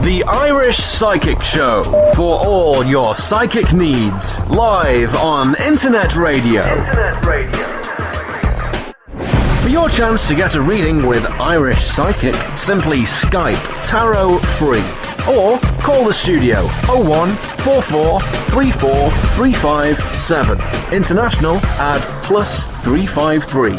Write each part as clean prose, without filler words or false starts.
The Irish Psychic Show, for all your psychic needs, live on Internet Radio. For your chance to get a reading with Irish Psychic, simply Skype Tarot Free or call the studio 0144 34 357. International add +353.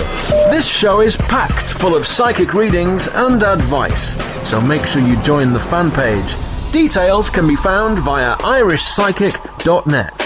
This show is packed full of psychic readings and advice, so make sure you join the fan page. Details can be found via irishpsychic.net.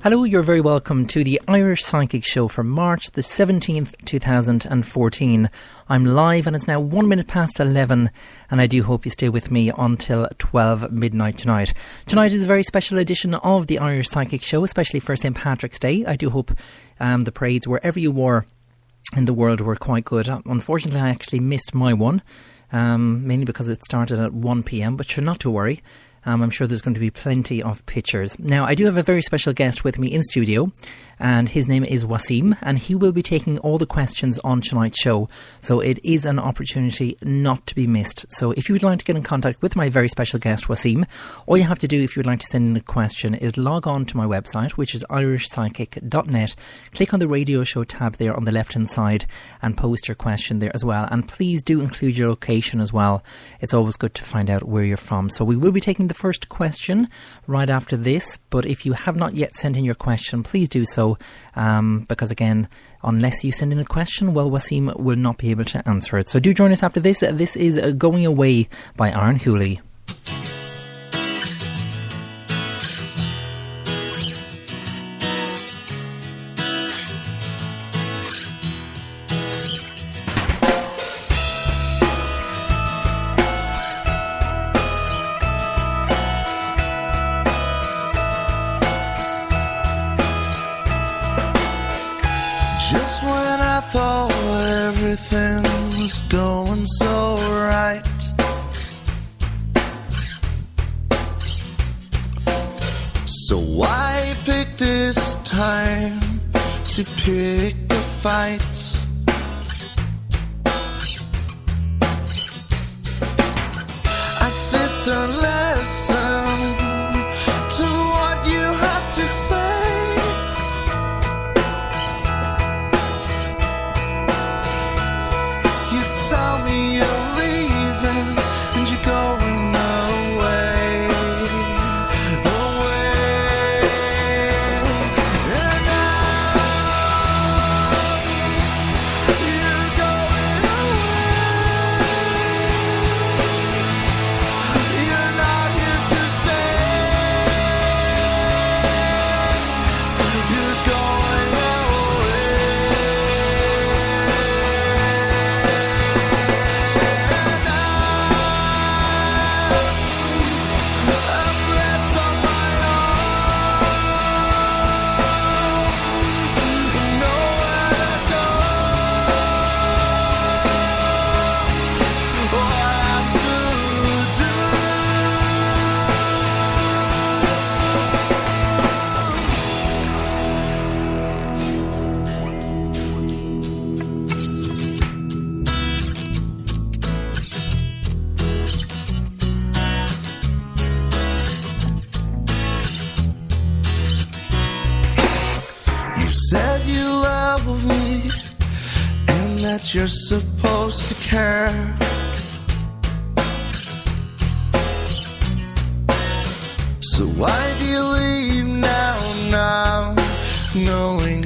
Hello, you're very welcome to the Irish Psychic Show for March the 17th, 2014. I'm live and it's now 1 minute past 11 and I do hope you stay with me until 12 midnight tonight. Tonight is a very special edition of the Irish Psychic Show, especially for St. Patrick's Day. I do hope the parades, wherever you were in the world, were quite good. Unfortunately, I actually missed my one, mainly because it started at 1 p.m, but sure, not to worry. I'm sure there's going to be plenty of pictures. Now, I do have a very special guest with me in studio, and his name is Wassim, and he will be taking all the questions on tonight's show. So it is an opportunity not to be missed. So if you would like to get in contact with my very special guest, Wassim, all you have to do if you would like to send in a question is log on to my website, which is irishpsychic.net. Click on the radio show tab there on the left-hand side and post your question there as well. And please do include your location as well. It's always good to find out where you're from. So we will be taking the first question right after this, but if you have not yet sent in your question, please do so, because again, unless you send in a question, well, Wassim will not be able to answer it. So do join us after this. This is Going Away by Aaron Hooley. Just when I thought everything was going so right, so why pick this time to pick a fight? I sit there and listen to what you have to say. Tell me you're leaving and you're going away, away. And now you're going away. You're not here to stay. You're going away. Said you love me and that you're supposed to care. So why do you leave now, knowing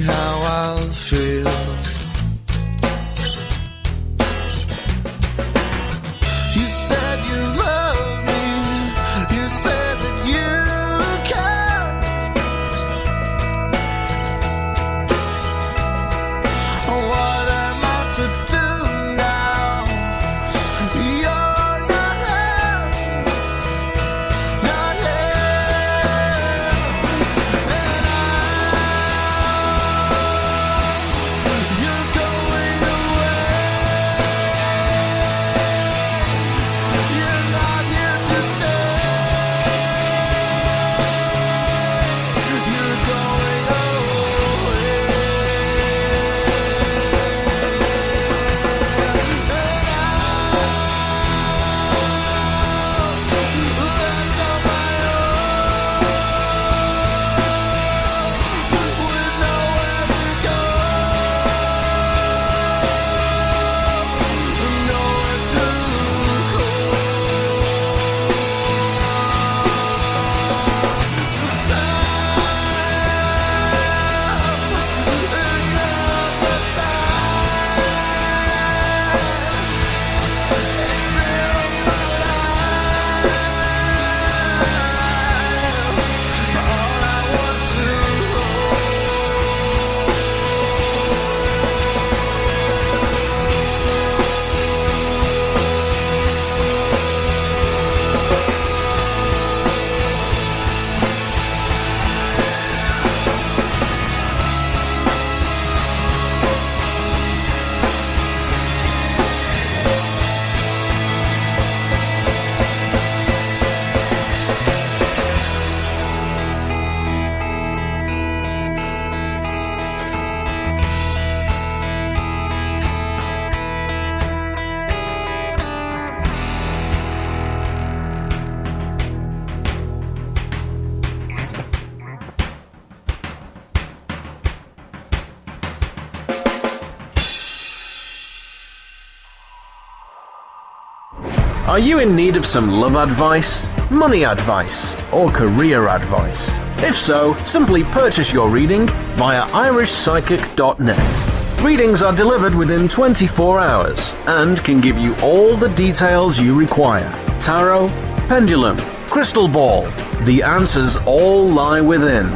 Are you in need of some love advice, money advice, or career advice? If so, simply purchase your reading via irishpsychic.net. Readings are delivered within 24 hours and can give you all the details you require. Tarot, pendulum, crystal ball. The answers all lie within.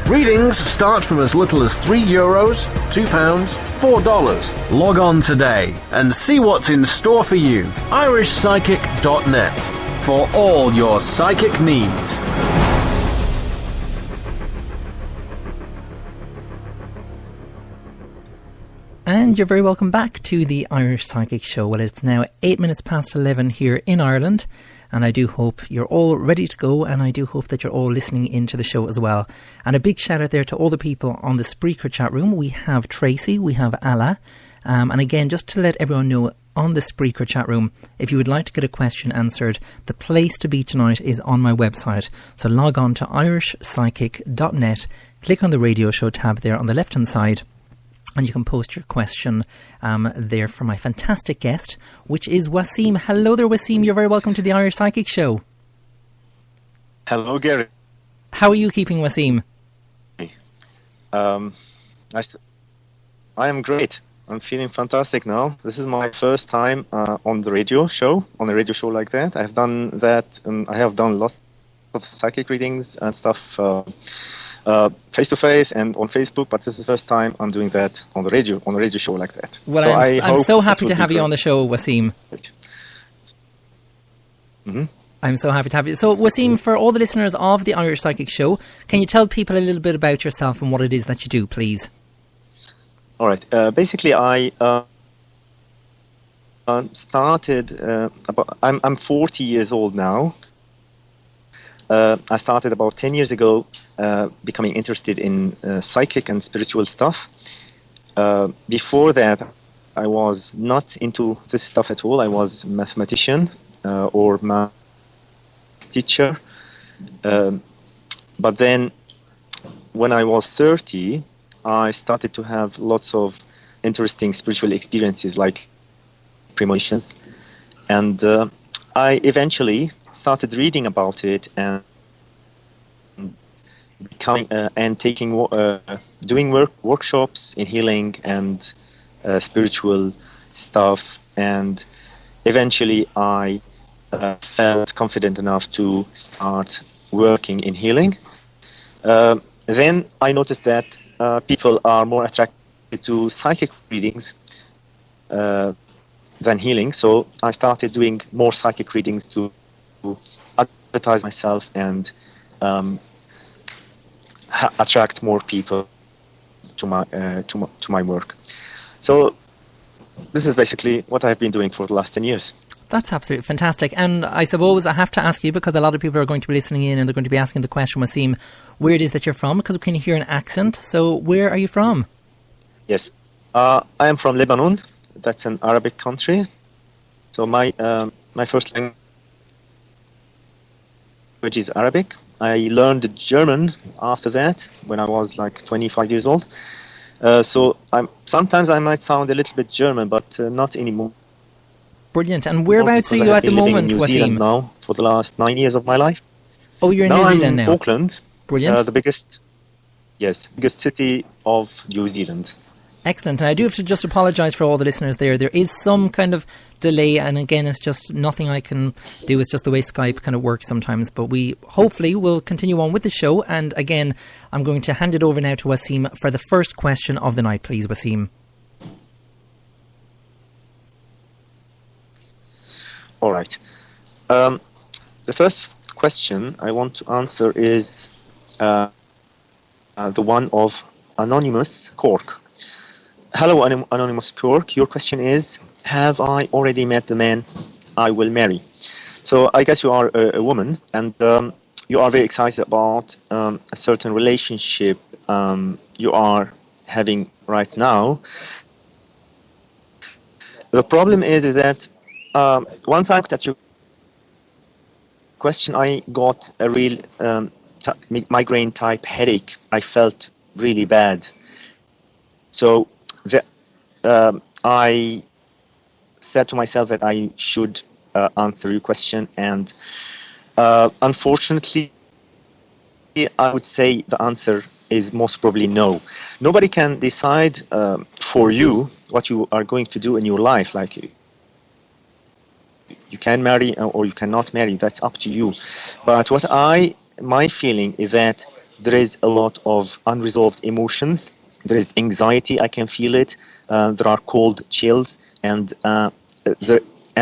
Readings start from as little as €3, £2, $4. Log on today and see what's in store for you. irishpsychic.net for all your psychic needs. And you're very welcome back to the Irish Psychic Show. Well, it's now 8 minutes past 11 here in Ireland, and I do hope you're all ready to go, and I do hope that you're all listening into the show as well. And a big shout out there to all the people on the Spreaker chat room. We have Tracy, we have Alla, and again, just to let everyone know, on the Spreaker chat room, if you would like to get a question answered, the place to be tonight is on my website. So log on to irishpsychic.net, click on the radio show tab there on the left hand side, and you can post your question there for my fantastic guest, which is Wassim. Hello there, Wassim. You're very welcome to the Irish Psychic Show. Hello, Gary. How are you keeping, Wassim? I am great. I'm feeling fantastic now. This is my first time on a radio show like that. I've done that, and I have done lots of psychic readings and stuff face-to-face and on Facebook, but this is the first time I'm doing that on the radio show like that. Well, so I'm so happy to have you on the show, Wassim. Mm-hmm. I'm so happy to have you. So, Wassim, for all the listeners of the Irish Psychic Show, can you tell people a little bit about yourself and what it is that you do, please? All right. Basically, I started. I'm 40 years old now. I started about 10 years ago, becoming interested in psychic and spiritual stuff. Before that, I was not into this stuff at all. I was a mathematician or math teacher. But then, when I was 30, I started to have lots of interesting spiritual experiences like premonitions. And I eventually started reading about it and doing workshops in healing and spiritual stuff, and eventually I felt confident enough to start working in healing. Then I noticed that people are more attracted to psychic readings than healing, so I started doing more psychic readings to advertise myself and attract more people to my work. So this is basically what I've been doing for the last 10 years. That's absolutely fantastic. And I suppose I have to ask you, because a lot of people are going to be listening in and they're going to be asking the question, Wassim, where it is that you're from, because we can hear an accent. So where are you from? Yes, I am from Lebanon. That's an Arabic country. So my first language is Arabic. I learned German after that when I was like 25 years old. So sometimes I might sound a little bit German, but not anymore. Brilliant. And whereabouts are you at the moment, Wassim? Wassim? Now for the last 9 years of my life. Oh, you're in New Zealand now. Auckland. Brilliant. The biggest city of New Zealand. Excellent. And I do have to just apologise for all the listeners there. There is some kind of delay, and again, it's just nothing I can do. It's just the way Skype kind of works sometimes. But we hopefully will continue on with the show. And again, I'm going to hand it over now to Wassim for the first question of the night, please, Wassim. All right. The first question I want to answer is the one of Anonymous Cork. Hello, Anonymous Cork. Your question is, have I already met the man I will marry? So I guess you are a woman, and you are very excited about a certain relationship you are having right now. The problem is that one time that you question, I got a real migraine type headache. I felt really bad. So I said to myself that I should answer your question. And unfortunately, I would say the answer is most probably no. Nobody can decide for you what you are going to do in your life. Like, you can marry or you cannot marry. That's up to you. But my feeling is that there is a lot of unresolved emotions. There is anxiety. I can feel it. There are cold chills, and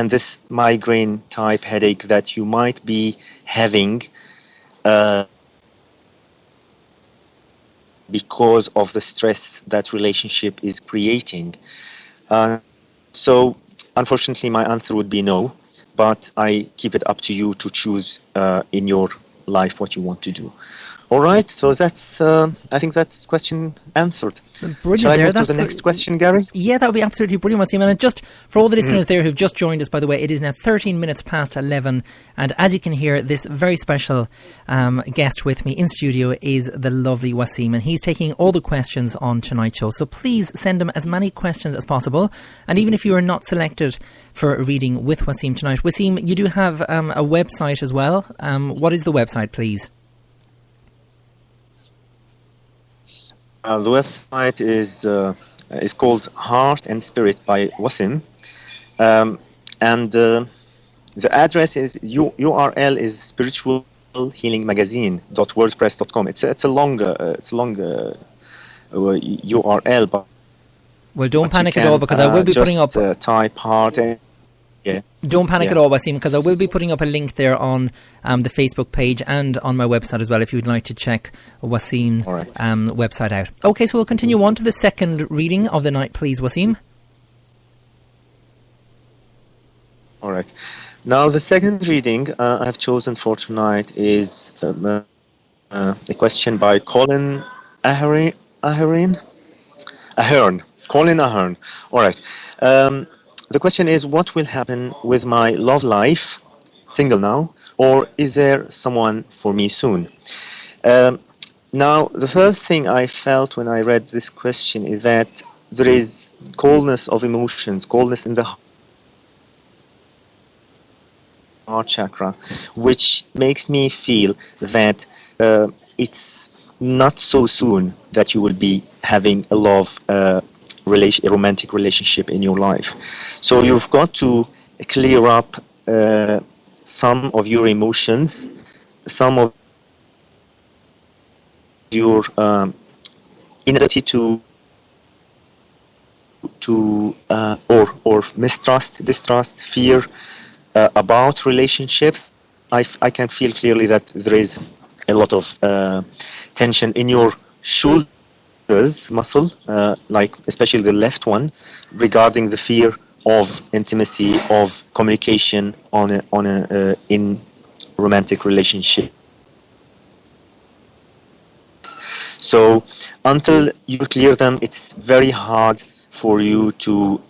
this migraine type headache that you might be having because of the stress that relationship is creating. So unfortunately, my answer would be no, but I keep it up to you to choose in your life what you want to do. All right, so that's I think that's question answered. Brilliant. Shall I there. move That's to the next question, Gary? Yeah, that would be absolutely brilliant, Wassim. And just for all the listeners there who've just joined us, by the way, it is now 13 minutes past 11. And as you can hear, this very special guest with me in studio is the lovely Wassim. And he's taking all the questions on tonight's show. So please send him as many questions as possible. And even if you are not selected for a reading with Wassim tonight, Wassim, you do have a website as well. What is the website, please? The website is called Heart and Spirit by Wassim, and the address is URL is spiritualhealingmagazine.wordpress.com. It's a long URL, but well, don't panic at all, because I will be putting up. Type heart. Yeah. Don't panic at all, Wassim, because I will be putting up a link there on the Facebook page and on my website as well, if you'd like to check Wassim's website out. Okay, so we'll continue on to the second reading of the night, please, Wassim. All right. Now, the second reading I've chosen for tonight is a question by Colin Ahern. Colin Ahern. All right. The question is, what will happen with my love life, single now, or is there someone for me soon? Now, the first thing I felt when I read this question is that there is coldness of emotions, coldness in the heart chakra, which makes me feel that it's not so soon that you will be having a a romantic relationship in your life. So you've got to clear up some of your emotions, some of your inability to or mistrust, distrust, fear about relationships. I can feel clearly that there is a lot of tension in your shoulders muscle, like especially the left one, regarding the fear of intimacy, of communication in romantic relationship. So until you clear them, it's very hard for you to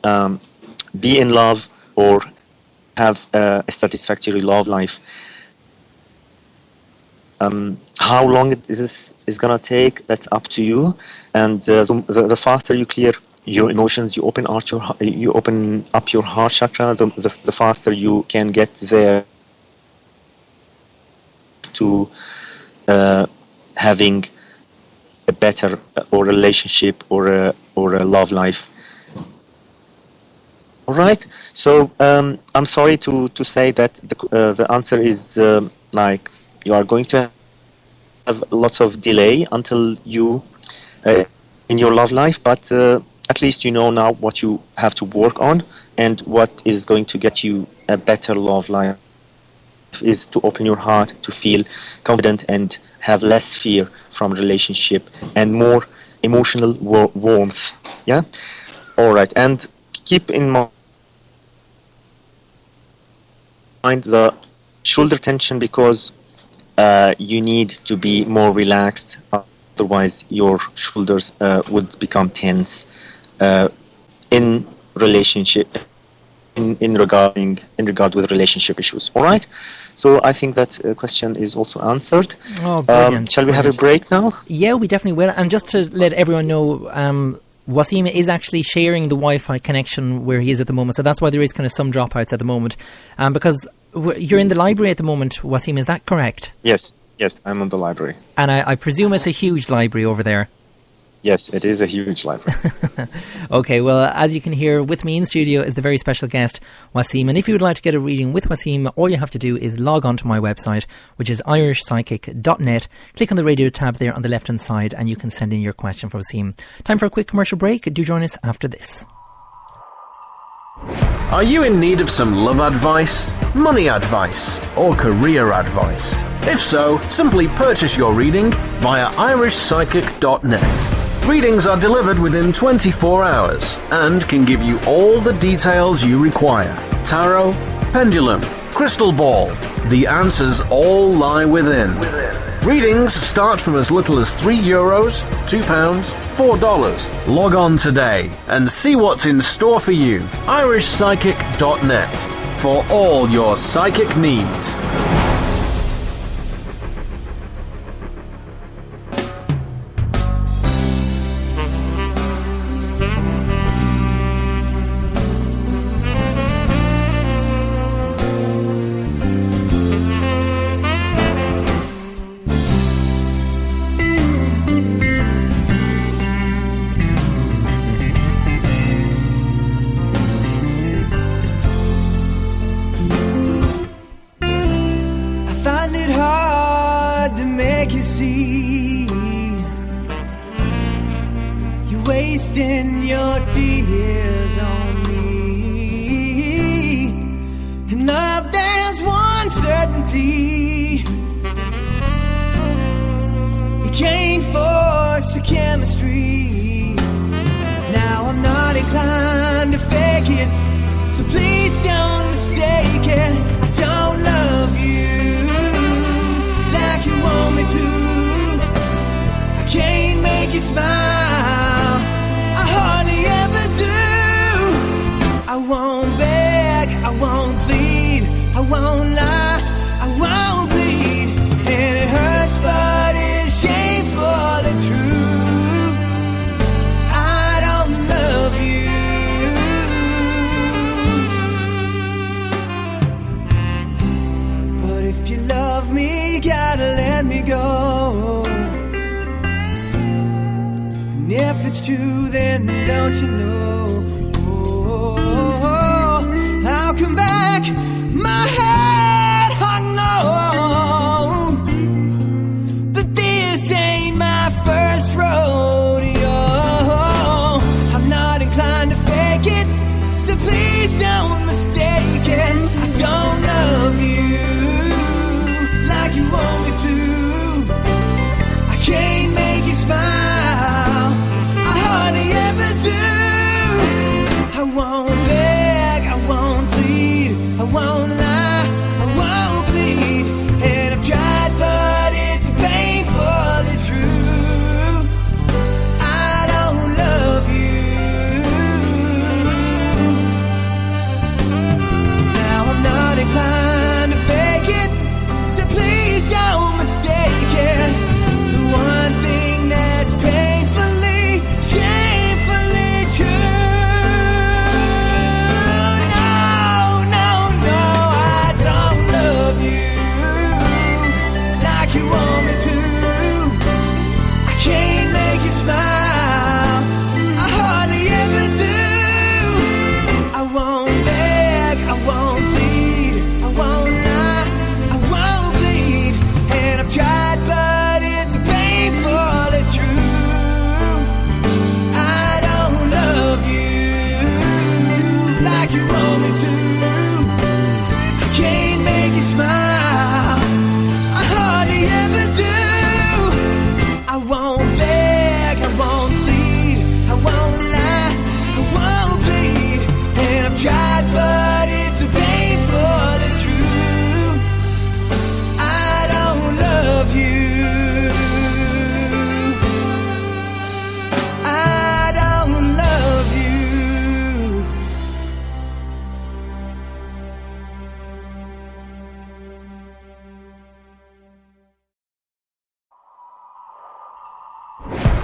be in love or have a satisfactory love life. How long this is gonna take, that's up to you. And the faster you clear your emotions, you open up your heart chakra, the faster you can get there to having a better or relationship or a love life. All right. So I'm sorry to say that the answer is like you are going to have lots of delay until you in your love life, but at least you know now what you have to work on, and what is going to get you a better love life is to open your heart, to feel confident and have less fear from relationship and more emotional warmth. Yeah. All right. And keep in mind the shoulder tension, because you need to be more relaxed, otherwise your shoulders would become tense in relationship, in regard with relationship issues. All right. So I think that question is also answered. Oh, brilliant! Shall we have a break now? Yeah, we definitely will. And just to let everyone know, Wassim is actually sharing the Wi-Fi connection where he is at the moment, so that's why there is kind of some dropouts at the moment. Because you're in the library at the moment, Wassim, is that correct? Yes, I'm in the library. And I presume it's a huge library over there. Yes, it is a huge library. Okay, well, as you can hear, with me in studio is the very special guest, Wassim. And if you would like to get a reading with Wassim, all you have to do is log on to my website, which is irishpsychic.net. Click on the radio tab there on the left-hand side, and you can send in your question for Wassim. Time for a quick commercial break. Do join us after this. Are you in need of some love advice, money advice, or career advice? If so, simply purchase your reading via irishpsychic.net. Readings are delivered within 24 hours and can give you all the details you require. Tarot, pendulum, crystal ball. The answers all lie within. Readings start from as little as €3, £2, $4. Log on today and see what's in store for you. irishpsychic.net for all your psychic needs. Wasting your tears on me. In love there's one certainty, you can't force your chemistry. Now I'm not inclined to fake it, so please don't mistake it. I don't love you like you want me to. I can't make you smile, I hardly ever do. I won't beg, I won't plead, I won't lie, I won't bleed. And it hurts but it's shamefully true. I don't love you. But if you love me, gotta let me go. And if it's true, then don't you know, I'll come back, my head hung low. But this ain't my first rodeo. I'm not inclined to fake it, so please don't mistake it. I don't love you like you want me to. I can't make you smile, I hardly ever do. I won't beg, I won't plead, I won't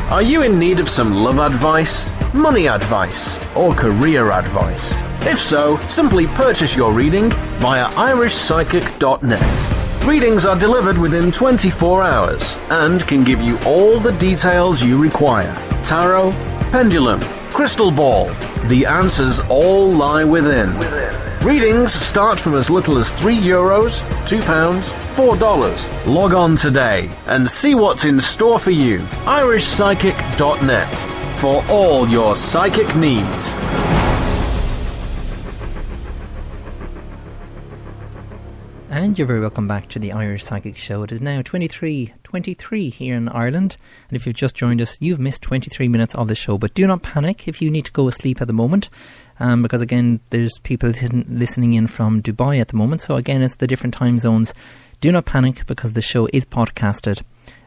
Are you in need of some love advice, money advice, or career advice? If so, simply purchase your reading via irishpsychic.net. Readings are delivered within 24 hours and can give you all the details you require. Tarot, pendulum, crystal ball. The answers all lie within. Readings start from as little as €3, £2, $4. Log on today and see what's in store for you. irishpsychic.net for all your psychic needs. And you're very welcome back to the Irish Psychic Show. It is now 23 here in Ireland. And if you've just joined us, you've missed 23 minutes of the show. But do not panic if you need to go asleep at the moment. Because again, there's people listening in from Dubai at the moment. So again, it's the different time zones. Do not panic because the show is podcasted.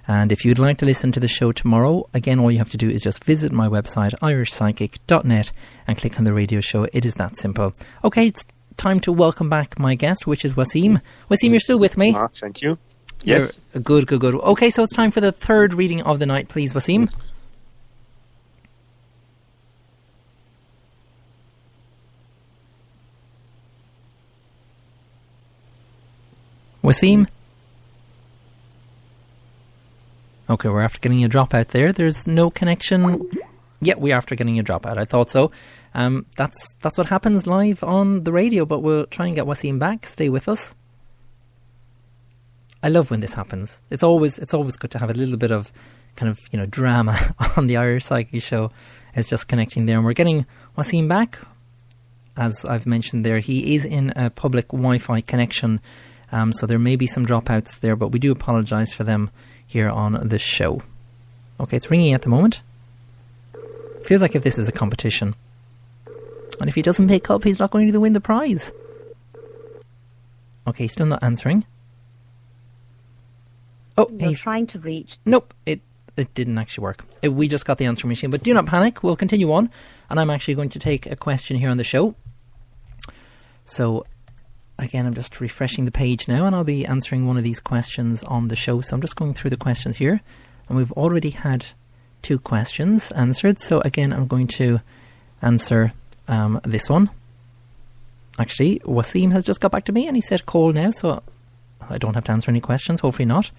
And if you'd like to listen to the show tomorrow, again, all you have to do is just visit my website, irishpsychic.net, and click on the radio show. It is that simple. Okay, it's time to welcome back my guest, which is Wassim. Wassim, you're still with me? Thank you. Yes. Good. Okay, so it's time for the third reading of the night, please, Wassim. Wassim? Okay, we're after getting a dropout there. There's no connection. Yeah, we're after getting a dropout. I thought so. That's what happens live on the radio, but we'll try and get Wassim back. Stay with us. I love when this happens. It's always good to have a little bit of kind of, drama on the Irish Psychic Show. It's just connecting there. And we're getting Wassim back. As I've mentioned there, he is in a public Wi-Fi connection. So there may be some dropouts there, but we do apologise for them here on the show. Okay, it's ringing at the moment. Feels like if this is a competition. And if he doesn't pick up, he's not going to win the prize. Okay, still not answering. Oh, You're trying to reach. Nope, it didn't actually work. We just got the answering machine. But do not panic, we'll continue on. And I'm actually going to take a question here on the show. So, again, I'm just refreshing the page now, and I'll be answering one of these questions on the show. So I'm just going through the questions here. And we've already had 2 questions answered. So again, I'm going to answer this one. Actually, Wassim has just got back to me and he said call now, so I don't have to answer any questions. Hopefully not.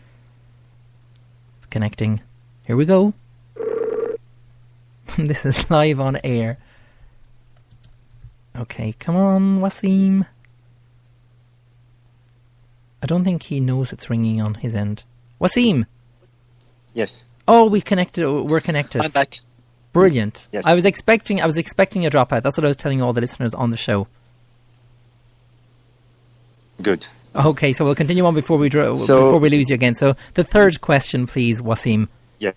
It's connecting. Here we go. This is live on air. Okay, come on, Wassim. I don't think he knows it's ringing on his end. Wassim! Yes. Oh, we're connected. I'm back. Brilliant. Yes. I was expecting a dropout. That's what I was telling all the listeners on the show. Good. Okay, so we'll continue on before we lose you again. So the third question, please, Wassim. Yes.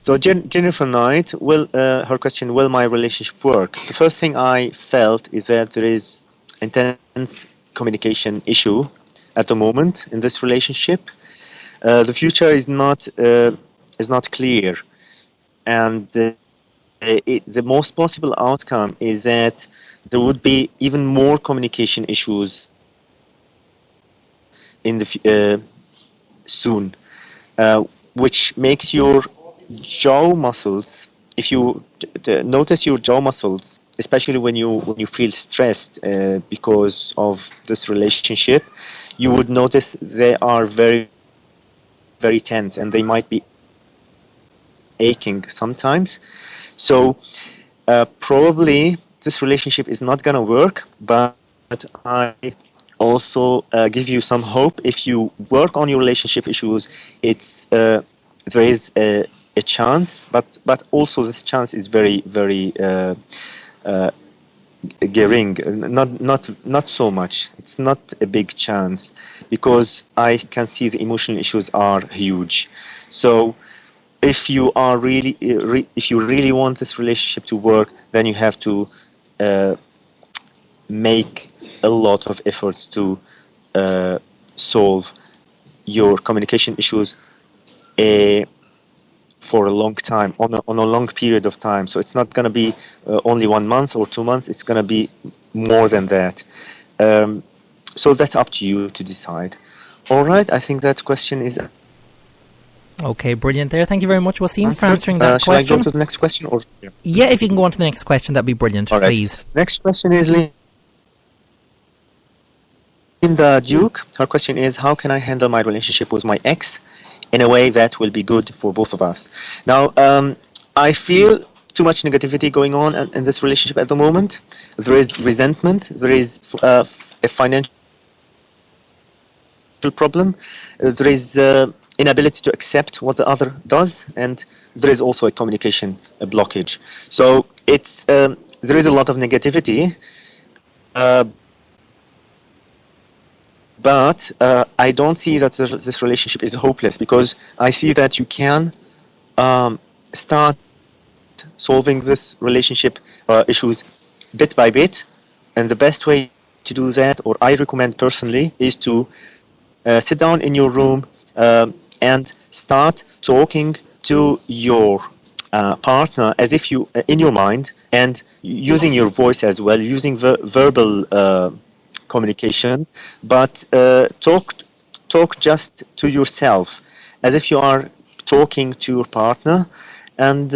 So Jennifer Knight, her question, will my relationship work? The first thing I felt is that there is intense communication issue at the moment in this relationship. The future is not clear, and the most possible outcome is that there would be even more communication issues in the soon, which makes your jaw muscles. If you notice your jaw muscles, especially when you feel stressed because of this relationship, you would notice they are very, very tense, and they might be aching sometimes. So probably this relationship is not going to work, but I also give you some hope. If you work on your relationship issues, there is a chance, but also this chance is very, very gering, not so much. It's not a big chance, because I can see the emotional issues are huge. So if you are if you really want this relationship to work, then you have to make a lot of efforts to solve your communication issues for a long time, on a long period of time. So it's not going to be only 1 month or 2 months. It's going to be more than that. So that's up to you to decide. All right, I think that question is Okay, brilliant there. Thank you very much, Wassim, for answering that shall question. I go to the next question? Yeah, if you can go on to the next question, that'd be brilliant, All right. please. Next question is Linda Duke. Her question is, how can I handle my relationship with my ex in a way that will be good for both of us? Now, I feel too much negativity going on in this relationship at the moment. There is resentment. There is a financial problem. There is inability to accept what the other does, and there is also a communication blockage. So it's there is a lot of negativity, but I don't see that this relationship is hopeless, because I see that you can start solving this relationship issues bit by bit, and the best way to do that, or I recommend personally, is to sit down in your room and start talking to your partner as if you in your mind, and using your voice as well, using verbal communication, but talk just to yourself as if you are talking to your partner, and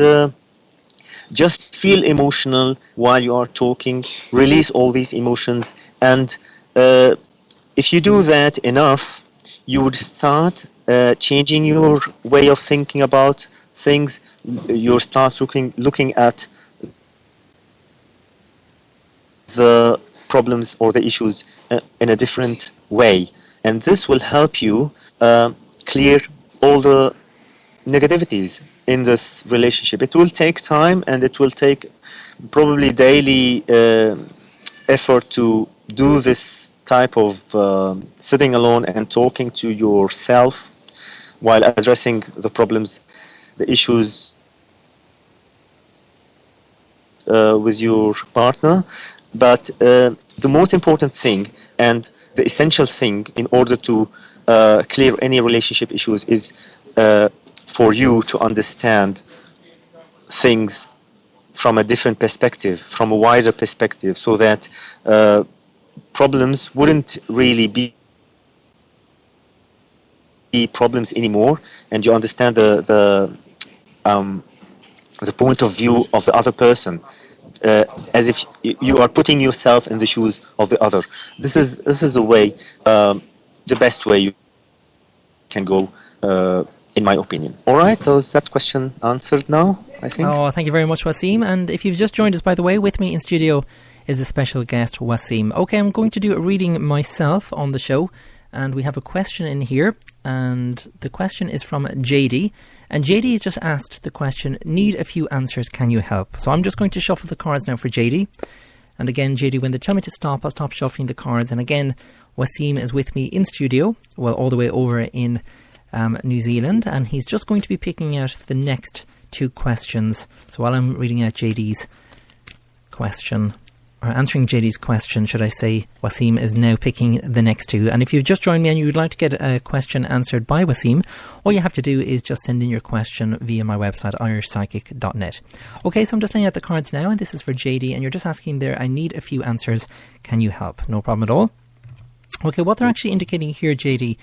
just feel emotional while you are talking. Release all these emotions, and if you do that enough, you would start changing your way of thinking about things. You'll start looking at the problems or the issues in a different way, and this will help you clear all the negativities in this relationship. It will take time, and it will take probably daily effort to do this type of sitting alone and talking to yourself while addressing the problems, the issues with your partner. But the most important thing and the essential thing in order to clear any relationship issues is for you to understand things from a different perspective, from a wider perspective, so that problems wouldn't really be problems anymore, and you understand the point of view of the other person, as if you are putting yourself in the shoes of the other. This is the way, the best way you can go, in my opinion. All right, so is that question answered now, I think? Oh, thank you very much, Wassim. And if you've just joined us, by the way, with me in studio is the special guest, Wassim. Okay, I'm going to do a reading myself on the show, and we have a question in here, and the question is from JD, and JD has just asked the question, need a few answers, can you help? So I'm just going to shuffle the cards now for JD, and again, JD, when they tell me to stop, I'll stop shuffling the cards, and again, Wassim is with me in studio, well, all the way over in New Zealand, and he's just going to be picking out the next two questions. So while I'm reading out JD's question, or answering JD's question, should I say, Wassim is now picking the next two. And if you've just joined me and you would like to get a question answered by Wassim, all you have to do is just send in your question via my website, irishpsychic.net. Okay, so I'm just laying out the cards now, and this is for JD, and you're just asking there, I need a few answers, can you help? No problem at all. Okay, what they're actually indicating here, JD,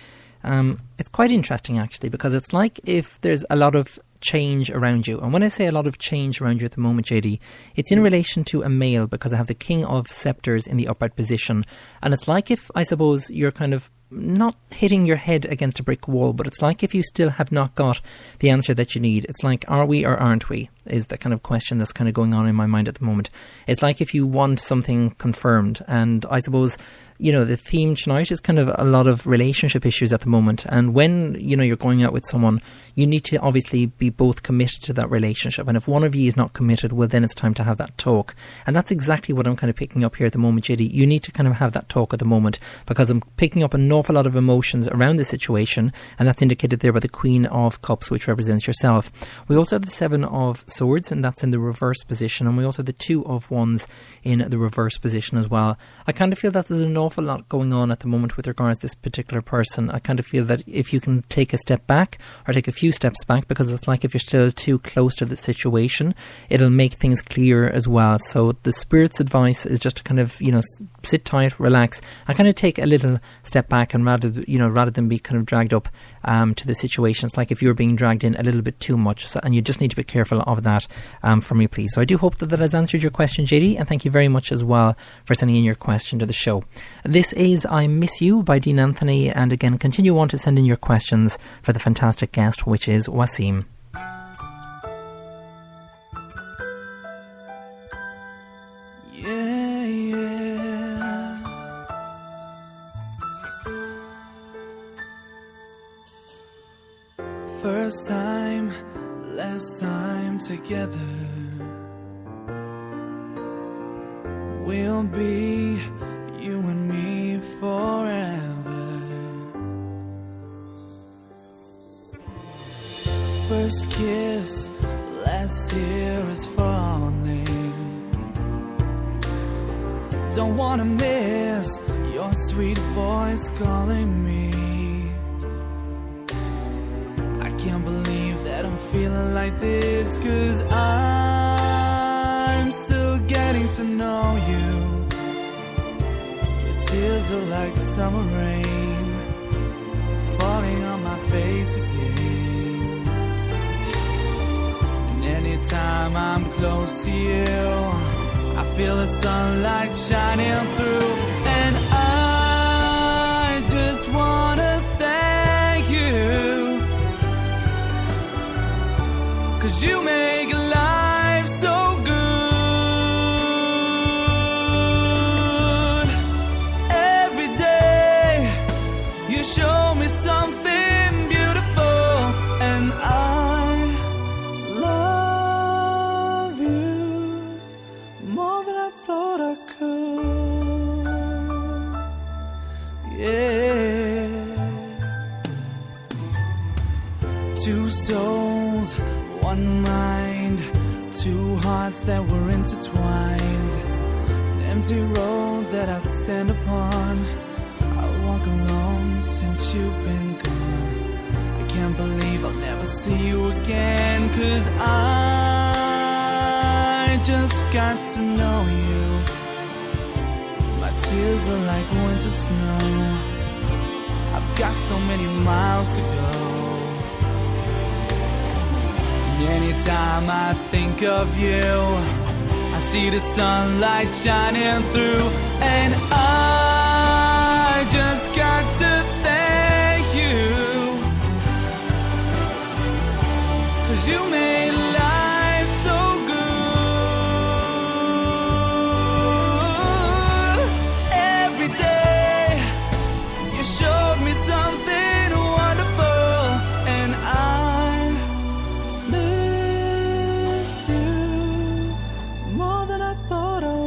it's quite interesting actually, because it's like if there's a lot of change around you. And when I say a lot of change around you at the moment, JD, it's in relation to a male, because I have the King of Sceptres in the upright position. And it's like if, I suppose, you're kind of not hitting your head against a brick wall, but it's like if you still have not got the answer that you need. It's like, are we or aren't we, is the kind of question that's kind of going on in my mind at the moment. It's like if you want something confirmed, and I suppose, you know, the theme tonight is kind of a lot of relationship issues at the moment, and when, you know, you're going out with someone, you need to obviously be both committed to that relationship, and if one of you is not committed, well, then it's time to have that talk. And that's exactly what I'm kind of picking up here at the moment, JD. You need to kind of have that talk at the moment, because I'm picking up an awful lot of emotions around the situation, and that's indicated there by the Queen of Cups, which represents yourself. We also have the Seven of Swords, and that's in the reverse position, and we also have the Two of Wands in the reverse position as well. I kind of feel that there's an awful lot going on at the moment with regards to this particular person. I kind of feel that if you can take a step back, or take a few steps back, because it's like if you're still too close to the situation, it'll make things clear as well. So the Spirit's advice is just to kind of, sit tight, relax, and kind of take a little step back, and rather than be kind of dragged up to the situation. It's like if you're being dragged in a little bit too much, and you just need to be careful of that for me, please. So I do hope that has answered your question, JD, and thank you very much as well for sending in your question to the show. This is I Miss You by Dean Anthony, and again, continue on to send in your questions for the fantastic guest, which is Wassim. First time, last time together. We'll be you and me forever. First kiss, last tear is falling. Don't wanna miss your sweet voice calling me. Can't believe that I'm feeling like this, 'cause I'm still getting to know you. Your tears are like summer rain falling on my face again. And anytime I'm close to you, I feel the sunlight shining through. And I just wanna thank you, 'cause you make life so good. Every day you show me something beautiful, and I love you more than I thought I could. Yeah. Two souls, one mind, two hearts that were intertwined. An empty road that I stand upon. I walk alone since you've been gone. I can't believe I'll never see you again, 'cause I just got to know you. My tears are like winter snow. I've got so many miles to go. Anytime I think of you, I see the sunlight shining through. And I just got to thank you, 'cause you made life so good. Every day you showed me something wonderful, and I miss you more than I thought I would.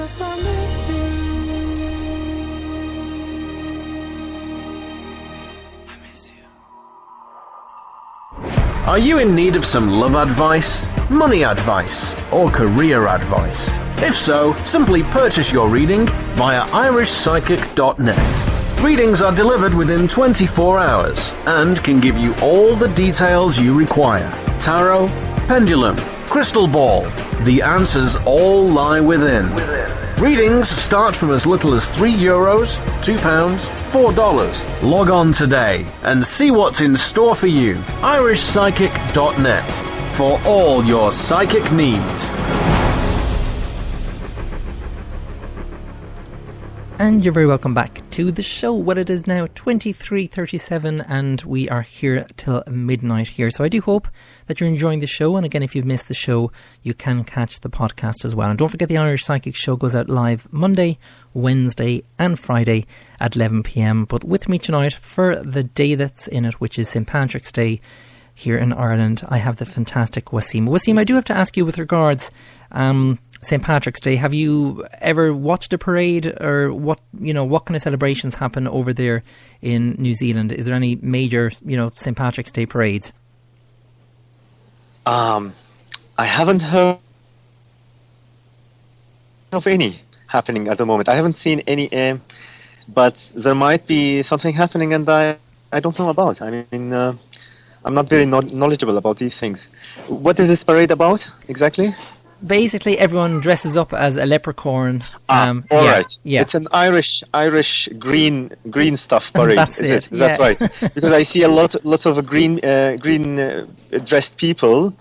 'cause I miss you. I miss you. Are you in need of some love advice, money advice, or career advice? If so, simply purchase your reading via irishpsychic.net. Readings are delivered within 24 hours and can give you all the details you require. Tarot, pendulum, crystal ball. The answers all lie within. Readings start from as little as €3, £2, $4. Log on today and see what's in store for you. irishpsychic.net for all your psychic needs. And you're very welcome back to the show. Well, it is now 23:37 and we are here till midnight here. So I do hope that you're enjoying the show. And again, if you've missed the show, you can catch the podcast as well. And don't forget, the Irish Psychic Show goes out live Monday, Wednesday and Friday at 11 p.m. But with me tonight for the day that's in it, which is St. Patrick's Day here in Ireland, I have the fantastic Wassim. Wassim, I do have to ask you with regards St. Patrick's Day, have you ever watched a parade, or what kind of celebrations happen over there in New Zealand? Is there any major, St. Patrick's Day parades? I haven't heard of any happening at the moment. I haven't seen any, but there might be something happening, and I don't know about. I mean, I'm not very knowledgeable about these things. What is this parade about exactly? Basically, everyone dresses up as a leprechaun. All right. Yeah. It's an Irish green stuff parade. That's it. That's right. Because I see lots of green dressed people,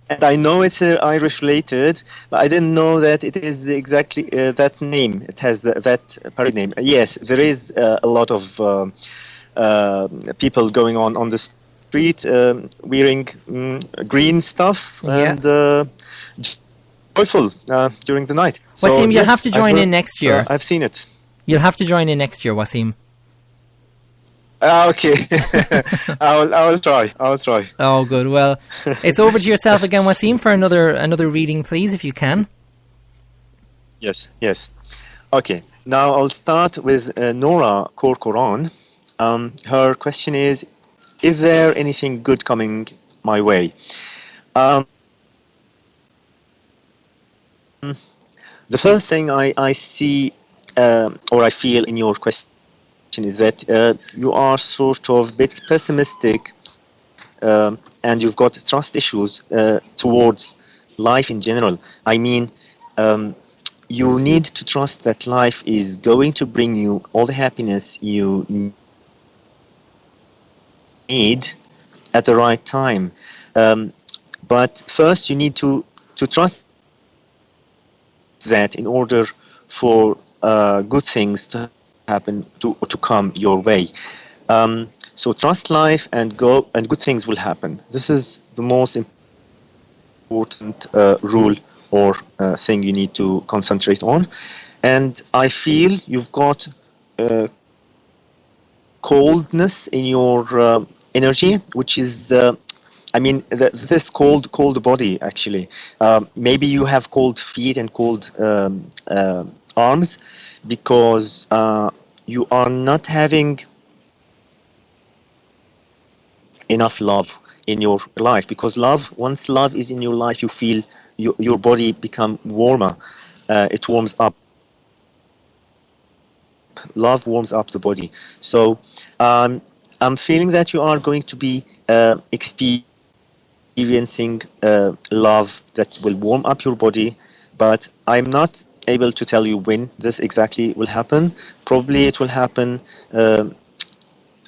and I know it's Irish related, but I didn't know that it is exactly that name. It has that parade name. Yes, there is a lot of people going on the street wearing green stuff and joyful during the night. Wassim, you'll have to join in next year. I've seen it. You'll have to join in next year, Wassim. Okay. I'll try. Oh, good. Well, it's over to yourself again, Wassim, for another reading, please, if you can. Yes. Okay. Now I'll start with Nora Corcoran. Her question is there anything good coming my way? The first thing I see or I feel in your question is that you are sort of a bit pessimistic and you've got trust issues towards life in general. I mean, you need to trust that life is going to bring you all the happiness you need at the right time, but first you need to trust that in order for good things to happen to come your way. So trust life and go, and good things will happen. This is the most important rule or thing you need to concentrate on. And I feel you've got coldness in your energy, which is, this cold body, actually. Maybe you have cold feet and cold arms because you are not having enough love in your life. Because once love is in your life, you feel your body become warmer. It warms up. Love warms up the body. So I'm feeling that you are going to be experiencing love that will warm up your body, but I'm not able to tell you when this exactly will happen. Probably it will happen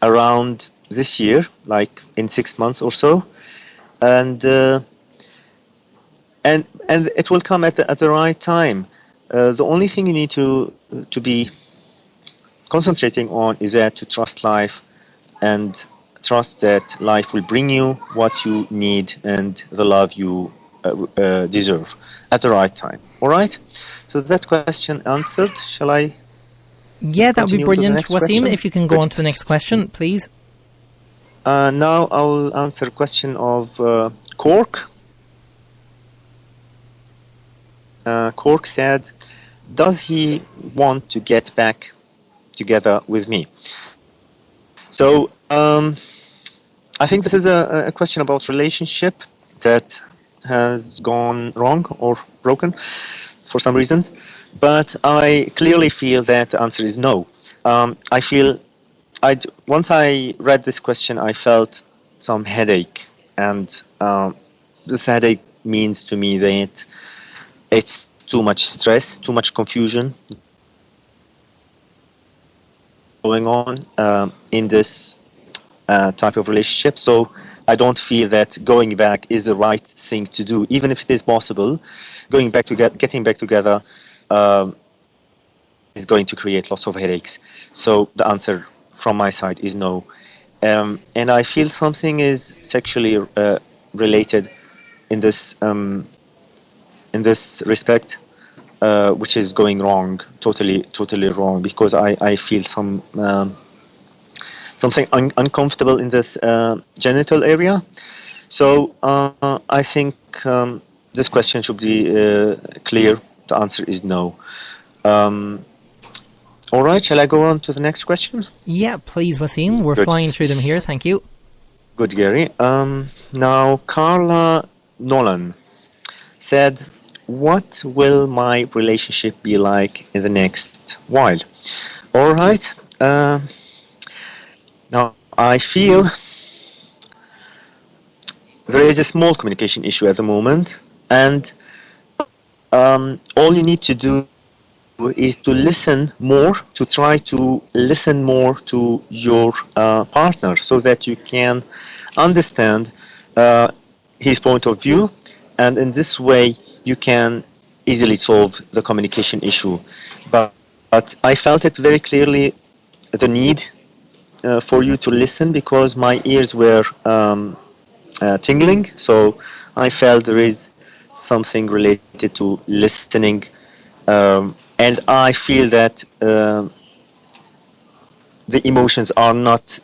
around this year, like in 6 months or so, and it will come at the right time. The only thing you need to be concentrating on is that to trust life and trust that life will bring you what you need and the love you deserve at the right time. All right? So that question answered. Shall I? Yeah, that would be brilliant, Wassim. If you can go on to the next question, please. Now I'll answer a question of Cork. Cork said, does he want to get back together with me? So I think this is a question about relationship that has gone wrong or broken for some reasons, but I clearly feel that the answer is no. Once I read this question, I felt some headache, and this headache means to me that it's too much stress, too much confusion going on in this type of relationship. So I don't feel that going back is the right thing to do, even if it is possible. Getting back together is going to create lots of headaches. So the answer from my side is no. And I feel something is sexually related in this respect, which is going wrong, totally wrong, because I feel something uncomfortable in this genital area. So I think this question should be clear. The answer is no. All right, shall I go on to the next question? Yeah, please, Wassim. We're Good. flying through them here. Thank you. Good, Gary. Now, Carla Nolan said, what will my relationship be like in the next while? All right. Now, I feel there is a small communication issue at the moment, and all you need to do is to listen more, to try to listen more to your partner, so that you can understand his point of view, and in this way you can easily solve the communication issue. But I felt it very clearly, the need for you to listen, because my ears were tingling, so I felt there is something related to listening. And I feel that the emotions are not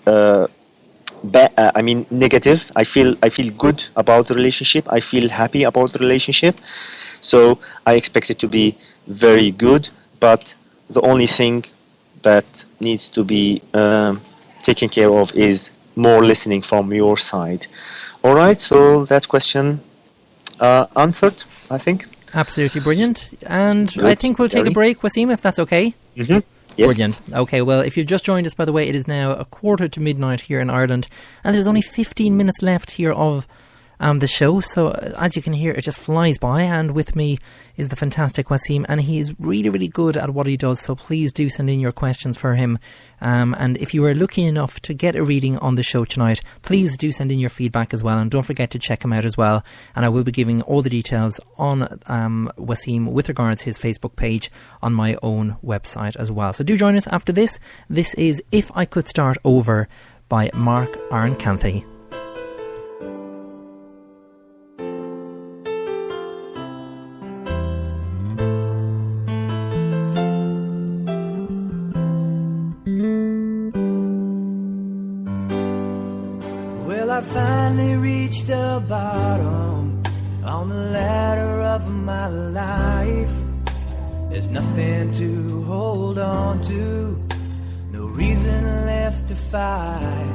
negative. I feel good about the relationship. I feel happy about the relationship. So I expect it to be very good. But the only thing that needs to be taken care of is more listening from your side. All right. So that question answered, I think. Absolutely brilliant. And Good. I think we'll take a break, Wassim, if that's okay. Mm-hmm. Yes. Brilliant. Okay, well, if you've just joined us, by the way, it is now midnight here in Ireland, and there's only 15 minutes left here of the show. So as you can hear, it just flies by, and with me is the fantastic Wassim, and he is really, really good at what he does. So please do send in your questions for him. And if you are lucky enough to get a reading on the show tonight, please do send in your feedback as well, and don't forget to check him out as well. And I will be giving all the details on Wassim with regards to his Facebook page on my own website as well. So do join us after this. This is If I Could Start Over by Mark Arncanthy. I finally reached the bottom on the ladder of my life. There's nothing to hold on to, no reason left to fight.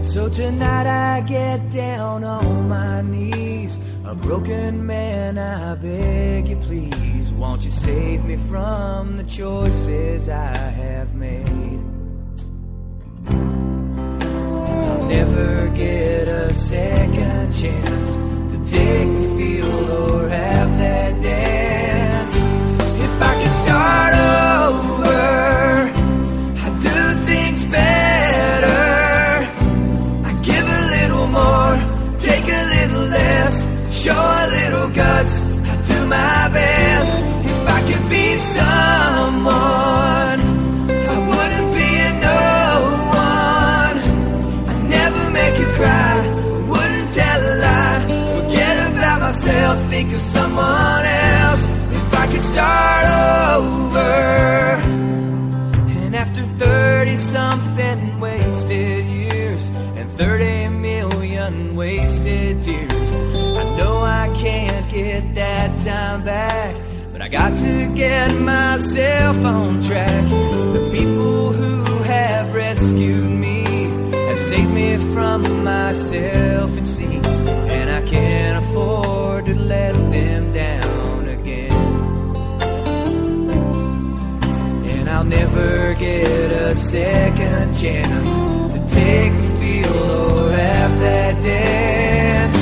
So tonight I get down on my knees, a broken man, I beg you please, won't you save me from the choices I have made? Never get a second chance to take the field or have that dance. If I could start over, I'd do things better. I'd give a little more, take a little less, show a little guts, I'd do my best. If I could be someone, I wouldn't be a no one. Never make you cry, wouldn't tell a lie, forget about myself, think of someone else. If I could start over. And after 30-something wasted years and 30 million wasted tears, I know I can't get that time back, got to get myself on track. The people who have rescued me have saved me from myself, it seems, and I can't afford to let them down again. And I'll never get a second chance to take the field or have that dance.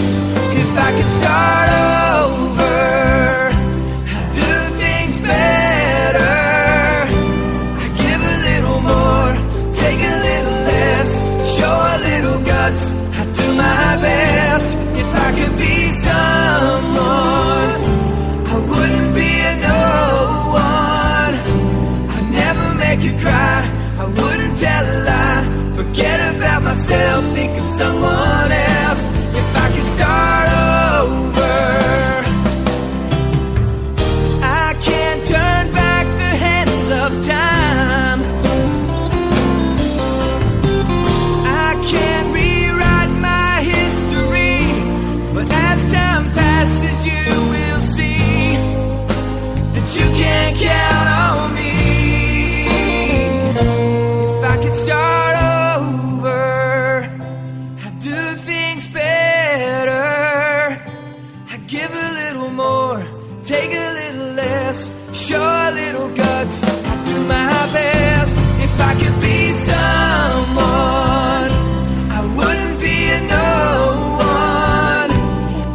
If I could start over, I'd do things better. I'd give a little more, take a little less, show a little guts, I'd do my best. If I could be someone, I wouldn't be a no one. I'd never make you cry, I wouldn't tell a lie. Forget about myself, think of someone else. If I could start over, I can't turn back the hands of time. I can't rewrite my history, but as time passes you will see that you can't count on me. If I could start over, I'd do things better. I'd give a little more, take a little less, show a little guts, I'd do my best. If I could be someone, I wouldn't be a no one.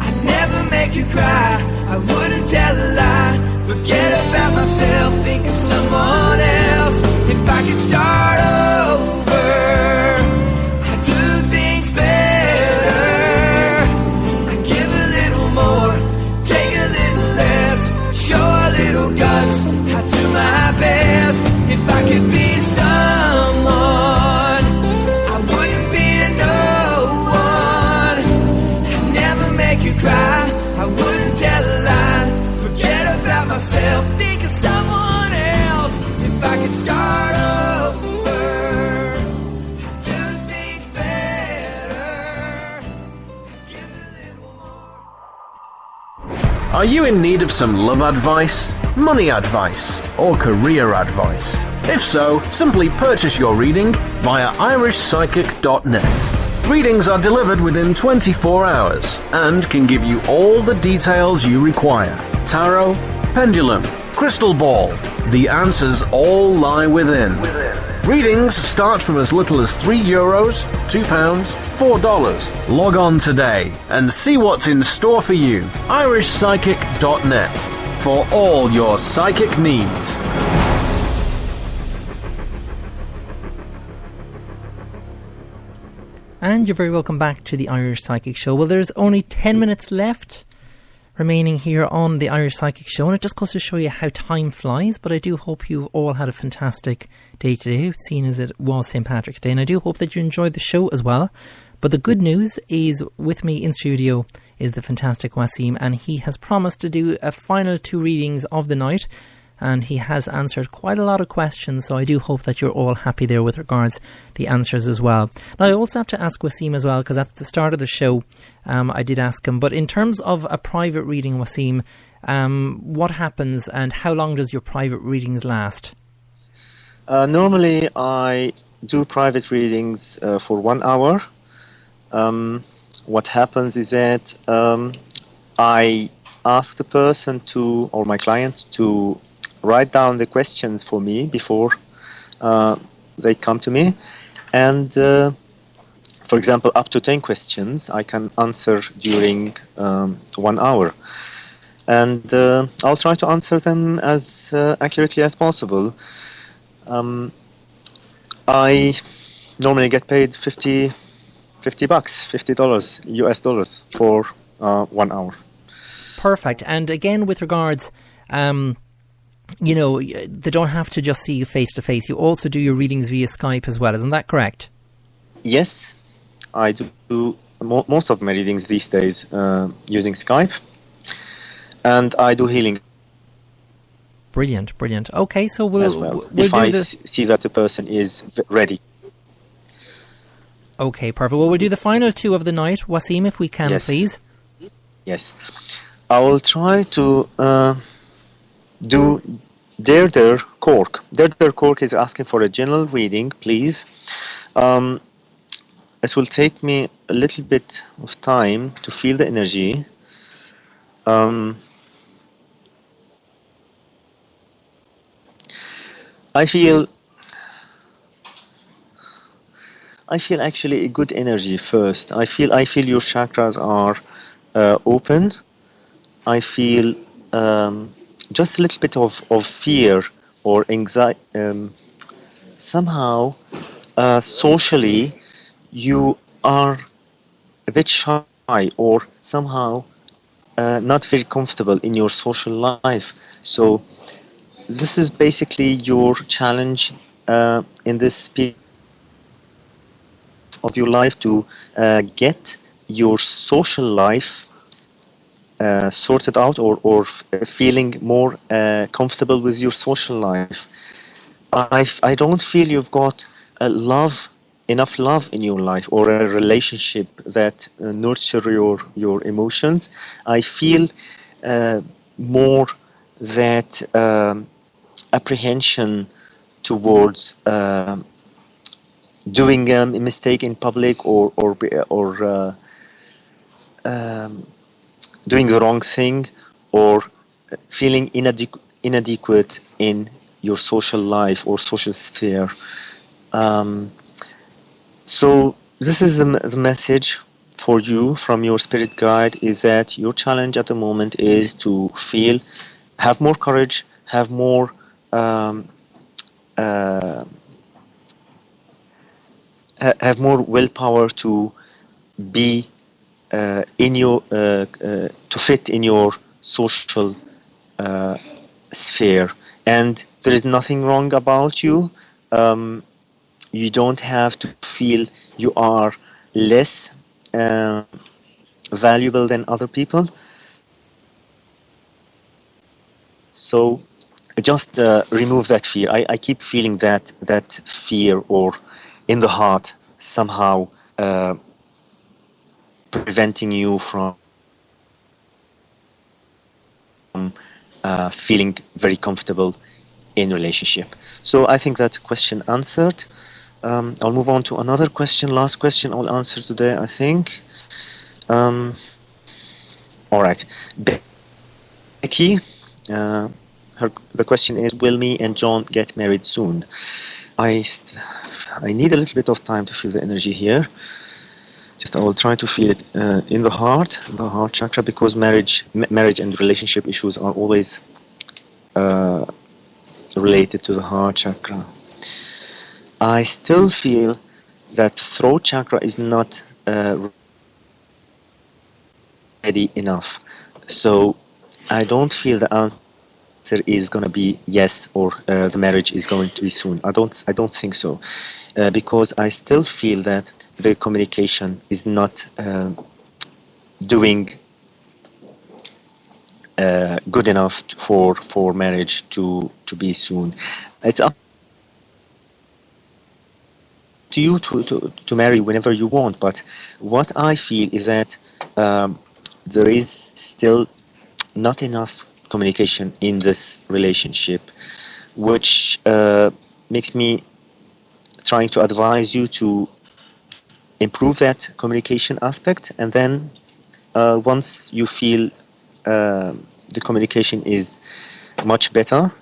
I'd never make you cry, I wouldn't tell a lie. Forget about myself, think of someone else. If I could start over, I'd do things better. I'd give a little more, take a little less, show a little guts, I'd do my best. If I could be someone, I wouldn't be a no one. I'd never make you cry, I wouldn't tell a lie. Forget about myself, think of someone else. If I could start over, I'd do things better. I'd give a little more. Are you in need of some love advice, money advice, or career advice? If so, simply purchase your reading via irishpsychic.net. Readings are delivered within 24 hours and can give you all the details you require. Tarot, pendulum, crystal ball, the answers all lie within. Readings start from as little as €3, £2, $4. Log on today and see what's in store for you. irishpsychic.net for all your psychic needs. And you're very welcome back to the Irish Psychic Show. Well, there's only 10 minutes left remaining here on the Irish Psychic Show, and it just goes to show you how time flies. But I do hope you all had a fantastic day today, seeing as it was St. Patrick's Day, and I do hope that you enjoyed the show as well. But the good news is, with me in studio is the fantastic Wassim, and he has promised to do a final 2 readings of the night, and he has answered quite a lot of questions, so I do hope that you're all happy there with regards the answers as well. Now, I also have to ask Wassim as well, because at the start of the show I did ask him, but in terms of a private reading, Wassim, what happens and how long does your private readings last? Normally I do private readings for 1 hour. What happens is that I ask the person to, or my client, to write down the questions for me before they come to me, and for example, up to 10 questions I can answer during 1 hour, and I'll try to answer them as accurately as possible. I normally get paid $50 US dollars for 1 hour. Perfect. And again, with regards, you know, they don't have to just see you face to face. You also do your readings via Skype as well. Isn't that correct? Yes, I do most of my readings these days using Skype, and I do healing. Brilliant, brilliant. Okay, so we'll if do I see that the person is ready. Okay, perfect. Well, we'll do the final 2 of the night, Wassim, if we can, yes. please. Yes, I will try to do Dare Cork. Dare Cork is asking for a general reading, please. It will take me a little bit of time to feel the energy. I feel actually a good energy first. I feel your chakras are open. I feel just a little bit of fear or anxiety. Somehow, socially, you are a bit shy or somehow not very comfortable in your social life. So this is basically your challenge in this period of your life to get your social life sorted out or feeling more comfortable with your social life. I don't feel you've got enough love in your life or a relationship that nurture your emotions. I feel more that apprehension towards doing a mistake in public or doing the wrong thing or feeling inadequate in your social life or social sphere. So this is the message for you from your spirit guide, is that your challenge at the moment is to have more courage, have more have more willpower to be to fit in your social sphere. And there is nothing wrong about you. You don't have to feel you are less valuable than other people. So just remove that fear. I keep feeling that fear or in the heart somehow preventing you from feeling very comfortable in relationship. So I think that question answered. I'll move on to another question. Last question I'll answer today, I think. All right. Becky, the question is, will me and John get married soon? I need a little bit of time to feel the energy here. I will try to feel it in the heart chakra, because marriage and relationship issues are always related to the heart chakra. I still feel that throat chakra is not ready enough. So I don't feel the answer is going to be yes, or the marriage is going to be soon. I don't think so, because I still feel that the communication is not doing good enough for marriage to be soon. It's up to you to marry whenever you want, but what I feel is that there is still not enough communication in this relationship, which makes me trying to advise you to improve that communication aspect, and then once you feel the communication is much better,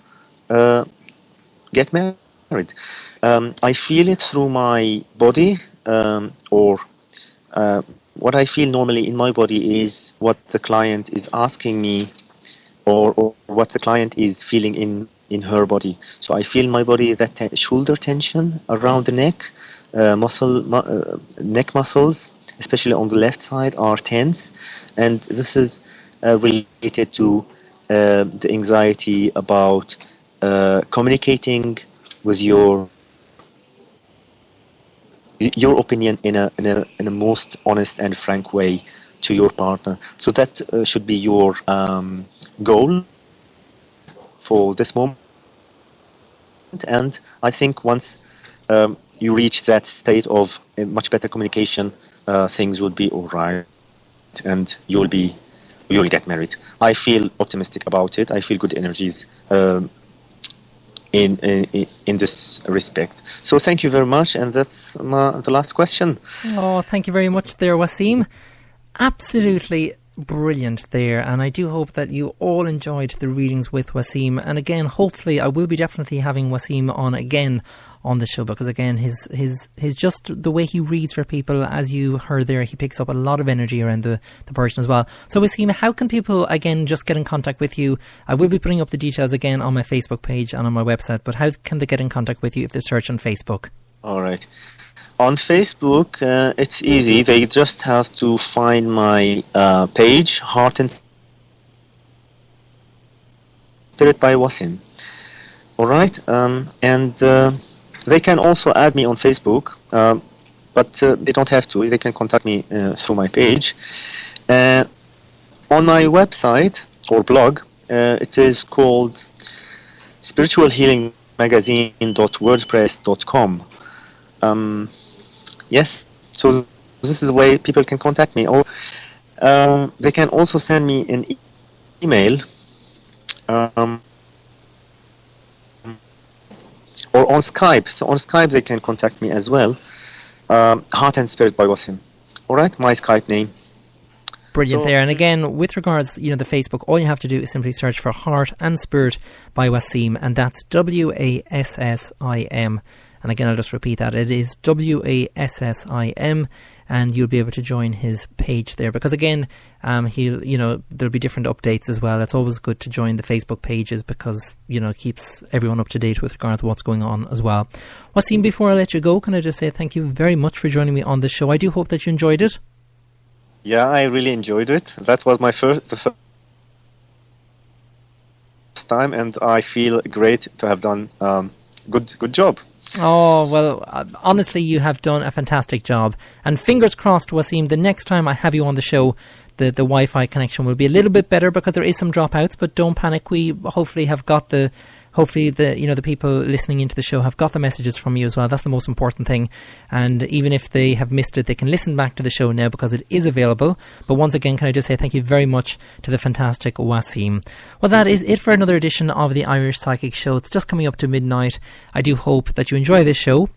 get married. I feel it through my body, or what I feel normally in my body is what the client is asking me, or what the client is feeling in her body. So I feel my body, that shoulder tension around the neck, neck muscles, especially on the left side, are tense, and this is related to the anxiety about communicating with your opinion in a most honest and frank way to your partner. So that should be your goal for this moment. And I think once you reach that state of much better communication, things will be all right, and you'll be we will get married. I feel optimistic about it. I feel good energies in this respect. So thank you very much, and that's the last question. Oh, thank you very much there, Wassim. Absolutely brilliant there, and I do hope that you all enjoyed the readings with Wassim. And again, hopefully I will be definitely having Wassim on again on the show, because again, his just the way he reads for people, as you heard there, he picks up a lot of energy around the person as well. So Wassim, how can people again just get in contact with you? I will be putting up the details again on my Facebook page and on my website, but how can they get in contact with you if they search on Facebook? All right. On Facebook, it's easy. They just have to find my page, Heart and Spirit by Wassim. All right, and they can also add me on Facebook, but they don't have to. They can contact me through my page. On my website or blog, it is called spiritualhealingmagazine.wordpress.com. Yes, so this is the way people can contact me. Or they can also send me an email, or on Skype. So on Skype they can contact me as well. Heart and Spirit by Wassim. All right, my Skype name. Brilliant there. And again, with regards, the Facebook, all you have to do is simply search for Heart and Spirit by Wassim, and that's Wassim. And again, I'll just repeat that. It is Wassim, and you'll be able to join his page there. Because again, there'll be different updates as well. It's always good to join the Facebook pages because, it keeps everyone up to date with regards to what's going on as well. Wassim, before I let you go, can I just say thank you very much for joining me on the show. I do hope that you enjoyed it. Yeah, I really enjoyed it. That was the first time, and I feel great to have done good job. Oh, well, honestly, you have done a fantastic job. And fingers crossed, Wassim, the next time I have you on the show, the Wi-Fi connection will be a little bit better, because there is some dropouts, but don't panic. We hopefully have got the people listening into the show have got the messages from you as well. That's the most important thing. And even if they have missed it, they can listen back to the show now because it is available. But once again, can I just say thank you very much to the fantastic Wassim. Well, that is it for another edition of the Irish Psychic Show. It's just coming up to midnight. I do hope that you enjoy this show.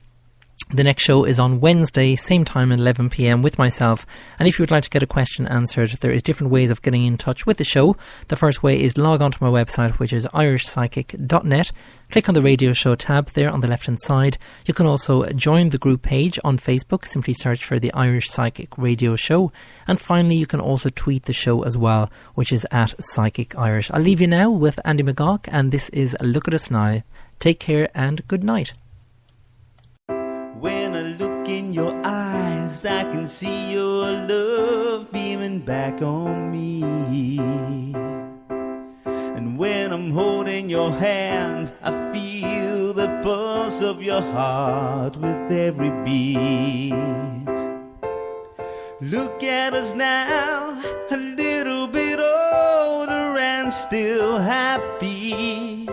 The next show is on Wednesday, same time at 11 p.m. with myself. And if you would like to get a question answered, there is different ways of getting in touch with the show. The first way is log on to my website, which is irishpsychic.net. Click on the radio show tab there on the left-hand side. You can also join the group page on Facebook. Simply search for the Irish Psychic Radio Show. And finally, you can also tweet the show as well, which is at Psychic Irish. I'll leave you now with Andy McGough, and this is Look at Us Now. Take care and good night. When I look in your eyes, I can see your love beaming back on me. And when I'm holding your hand, I feel the pulse of your heart with every beat. Look at us now, a little bit older and still happy.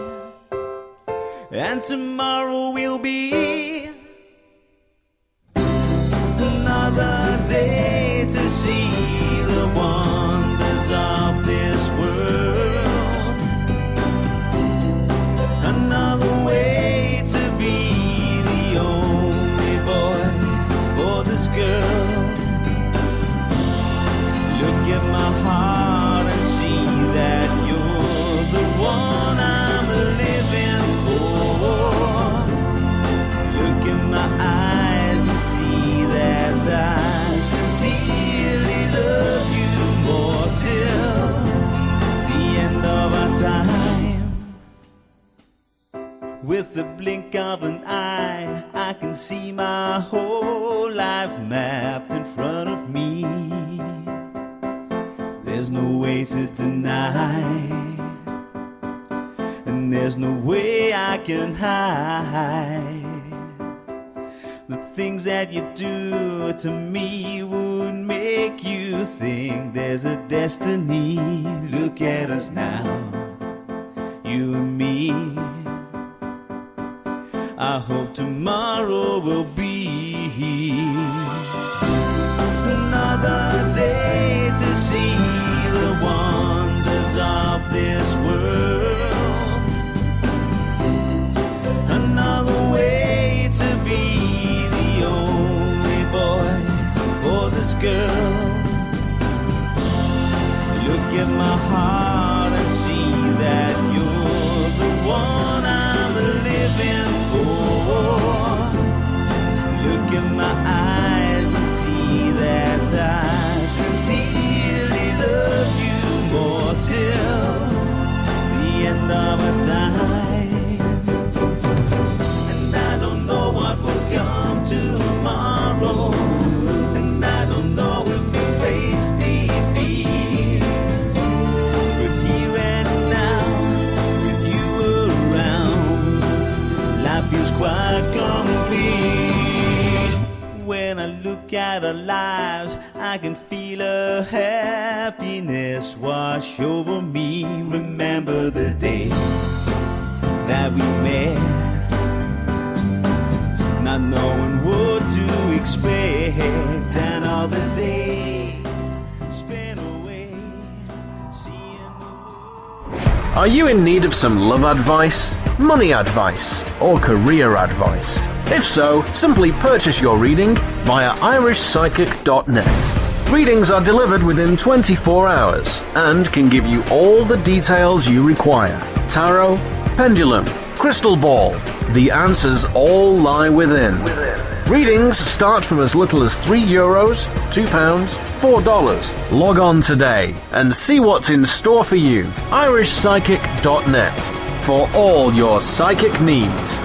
And tomorrow will be another day to see the wonders of this world. Another way to be the only boy for this girl. Look at my heart and see that you're the one I'm living for. Look in my eyes and see that I sincerely love you more till the end of our time. With the blink of an eye, I can see my whole life mapped in front of me. There's no way to deny, and there's no way I can hide. The things that you do to me would make you think there's a destiny. Look at us now, you and me. I hope tomorrow will be another day to see the one heart and see that you're the one I'm living for. Look in my eyes and see that I sincerely love you more till the end of a time. And I don't know what will come tomorrow, and I don't know if we face defeat. But here and now, with you around, life feels quite complete. When I look at our lives, I can feel a happiness wash over me. Remember the day that we met, not knowing what to expect, and all the days spent away seeing the world. Are you in need of some love advice, money advice, or career advice? If so, simply purchase your reading via irishpsychic.net. Readings are delivered within 24 hours and can give you all the details you require. Tarot, pendulum, crystal ball. The answers all lie within. Readings start from as little as €3, £2, $4. Log on today and see what's in store for you. irishpsychic.net for all your psychic needs.